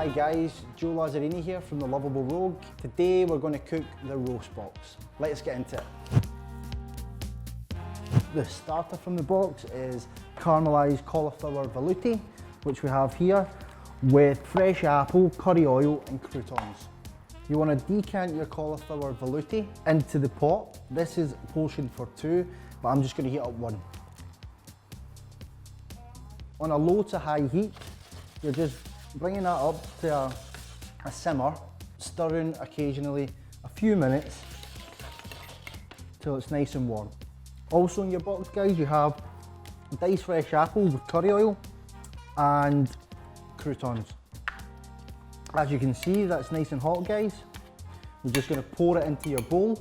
Hi guys, Joe Lazzarini here from the Loveable Rogue. Today we're going to cook the roast box. Let's get into it. The starter from the box is caramelised cauliflower veloute, which we have here, with fresh apple, curry oil and croutons. You want to decant your cauliflower veloute into the pot. This is portioned for two, but I'm just going to heat up one. On a low to high heat, you're just bringing that up to a simmer, stirring occasionally a few minutes till it's nice and warm. Also in your box, guys, you have diced fresh apple with curry oil and croutons. As you can see, that's nice and hot, guys. You're just going to pour it into your bowl,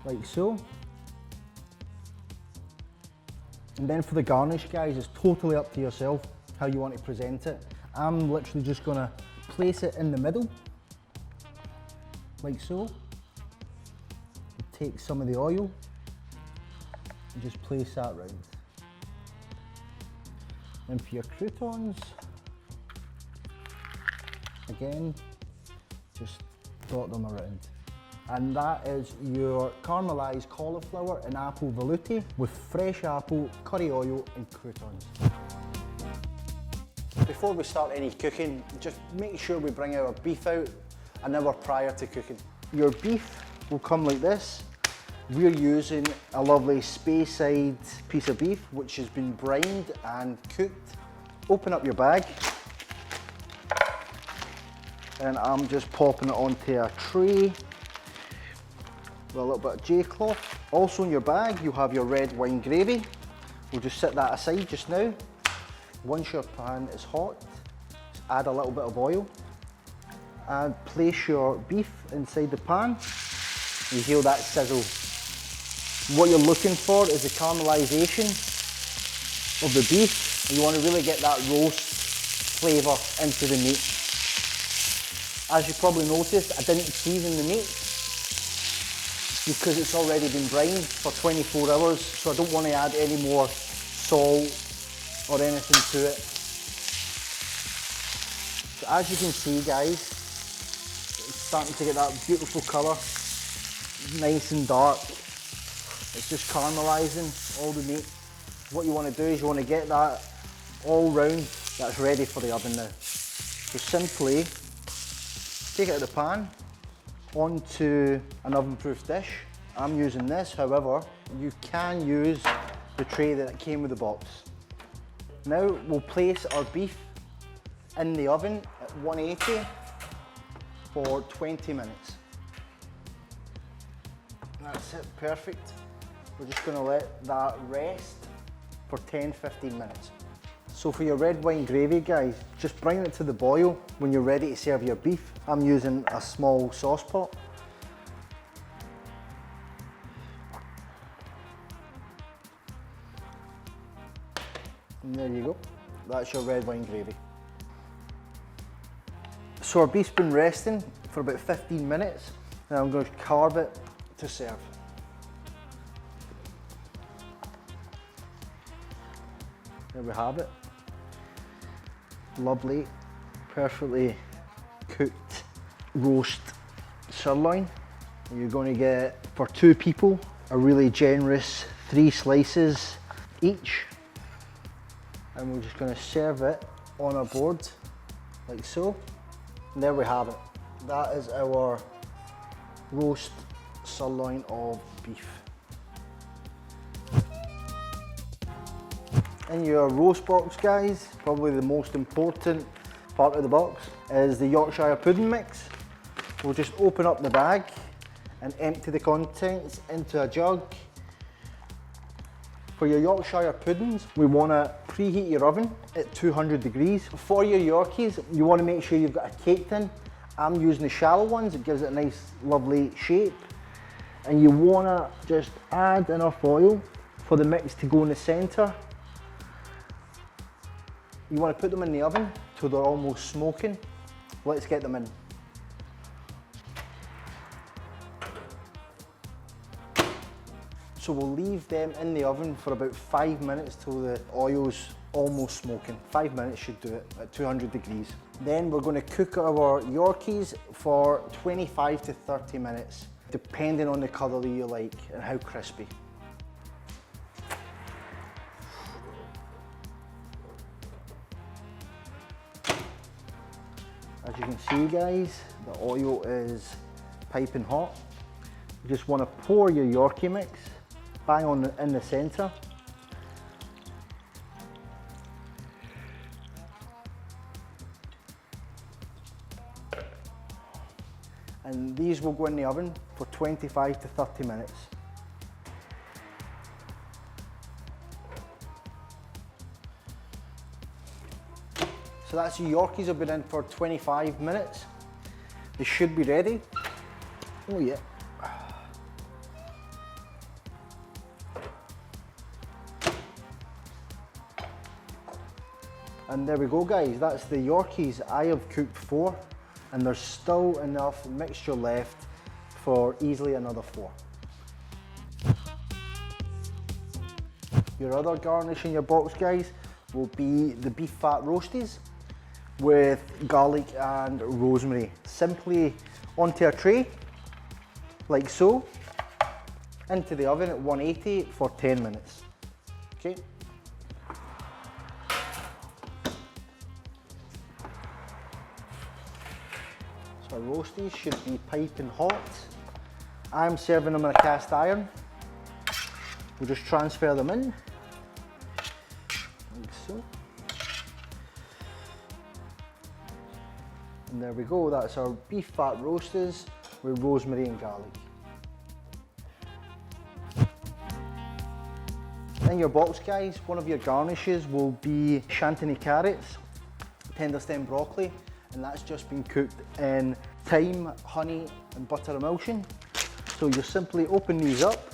like so. And then for the garnish, guys, it's totally up to yourself how you want to present it. I'm literally just going to place it in the middle, like so. Take some of the oil and just place that round. And for your croutons, again, just dot them around. And that is your caramelised cauliflower and apple veloute with fresh apple, curry oil and croutons. Before we start any cooking, just make sure we bring our beef out an hour prior to cooking. Your beef will come like this. We're using a lovely Speyside piece of beef which has been brined and cooked. Open up your bag and I'm just popping it onto a tray with a little bit of J-cloth. Also in your bag you have your red wine gravy. We'll just set that aside just now. Once your pan is hot, just add a little bit of oil and place your beef inside the pan. You hear that sizzle. What you're looking for is the caramelisation of the beef. You want to really get that roast flavour into the meat. As you probably noticed, I didn't season the meat because it's already been brined for 24 hours, so I don't want to add any more salt or anything to it. So as you can see, guys, it's starting to get that beautiful colour, nice and dark. It's just caramelising all the meat. What you want to do is you want to get that all round, that's ready for the oven now. So simply take it out of the pan onto an oven-proof dish. I'm using this, however, you can use the tray that came with the box. Now we'll place our beef in the oven at 180 for 20 minutes. That's it, perfect. We're just going to let that rest for 10-15 minutes. So for your red wine gravy, guys, just bring it to the boil when you're ready to serve your beef. I'm using a small sauce pot. And there you go, that's your red wine gravy. So our beef's been resting for about 15 minutes. Now I'm going to carve it to serve. There we have it. Lovely, perfectly cooked roast sirloin. You're going to get, for two people, a really generous 3 slices each. And we're just going to serve it on a board, like so. And there we have it. That is our roast sirloin of beef. In your roast box, guys, probably the most important part of the box is the Yorkshire pudding mix. We'll just open up the bag and empty the contents into a jug. For your Yorkshire puddings, we want to preheat your oven at 200 degrees. For your Yorkies, you want to make sure you've got a cake tin. I'm using the shallow ones, it gives it a nice lovely shape. And you want to just add enough oil for the mix to go in the centre. You want to put them in the oven till they're almost smoking. Let's get them in. So we'll leave them in the oven for about 5 minutes till the oil's almost smoking. 5 minutes should do it at 200 degrees. Then we're going to cook our Yorkies for 25 to 30 minutes, depending on the colour that you like and how crispy. As you can see guys, the oil is piping hot. You just want to pour your Yorkie mix bang on in the centre. And these will go in the oven for 25 to 30 minutes. So that's your Yorkies have been in for 25 minutes. They should be ready. Oh yeah. And there we go guys, that's the Yorkies. I have cooked 4 and there's still enough mixture left for easily another 4. Your other garnish in your box guys will be the beef fat roasties with garlic and rosemary. Simply onto a tray, like so, into the oven at 180 for 10 minutes. Okay. So our roasties should be piping hot. I'm serving them in a cast iron. We'll just transfer them in, like so. And there we go, that's our beef fat roasties with rosemary and garlic. In your box guys, one of your garnishes will be chantilly carrots, tender stem broccoli, and that's just been cooked in thyme, honey and butter emulsion. So you simply open these up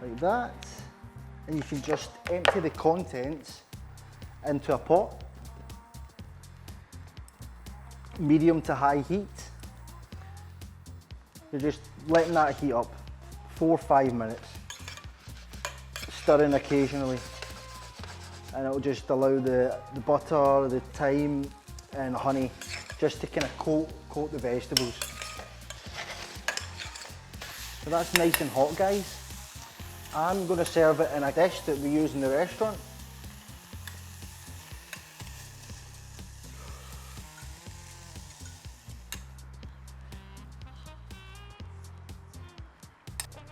like that, and you can just empty the contents into a pot. Medium to high heat. You're just letting that heat up 4 or 5 minutes. Stirring occasionally, and it'll just allow the butter, the thyme and honey just to kind of coat the vegetables. So that's nice and hot guys. I'm going to serve it in a dish that we use in the restaurant.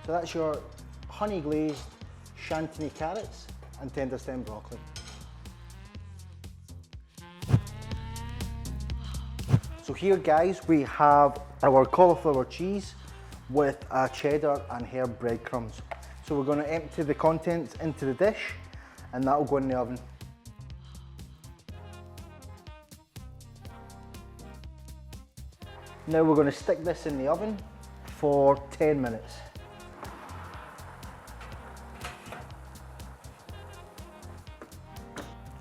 So that's your honey glazed chantilly carrots and tender stem broccoli. So here guys, we have our cauliflower cheese with cheddar and herb breadcrumbs. So we're going to empty the contents into the dish and that will go in the oven. Now we're going to stick this in the oven for 10 minutes.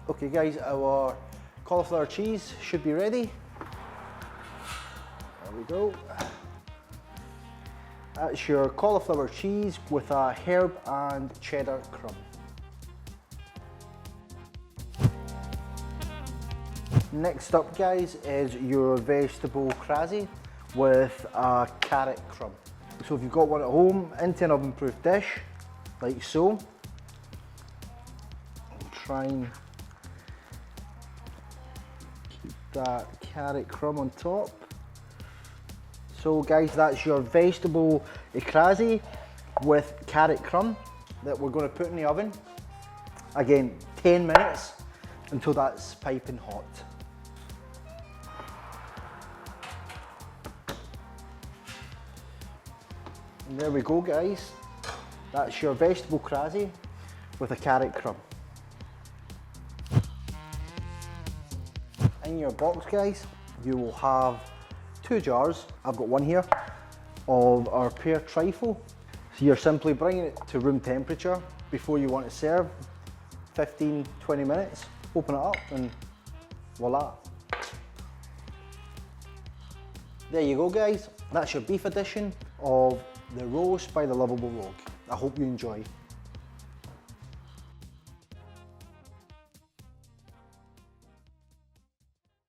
Okay guys, our cauliflower cheese should be ready. There we go. That's your cauliflower cheese with a herb and cheddar crumb. Next up guys is your vegetable Ecrase with a carrot crumb. So if you've got one at home, into an oven proof dish, like so. Try and keep that carrot crumb on top. So guys, that's your vegetable Ecrase with carrot crumb that we're going to put in the oven. Again, 10 minutes until that's piping hot. And there we go guys, that's your vegetable Ecrase with a carrot crumb. In your box guys, you will have 2 jars, I've got one here, of our Pear Trifle. So you're simply bringing it to room temperature before you want to serve, 15-20 minutes, open it up and voila. There you go guys, that's your beef edition of the roast by the Loveable Rogue. I hope you enjoy.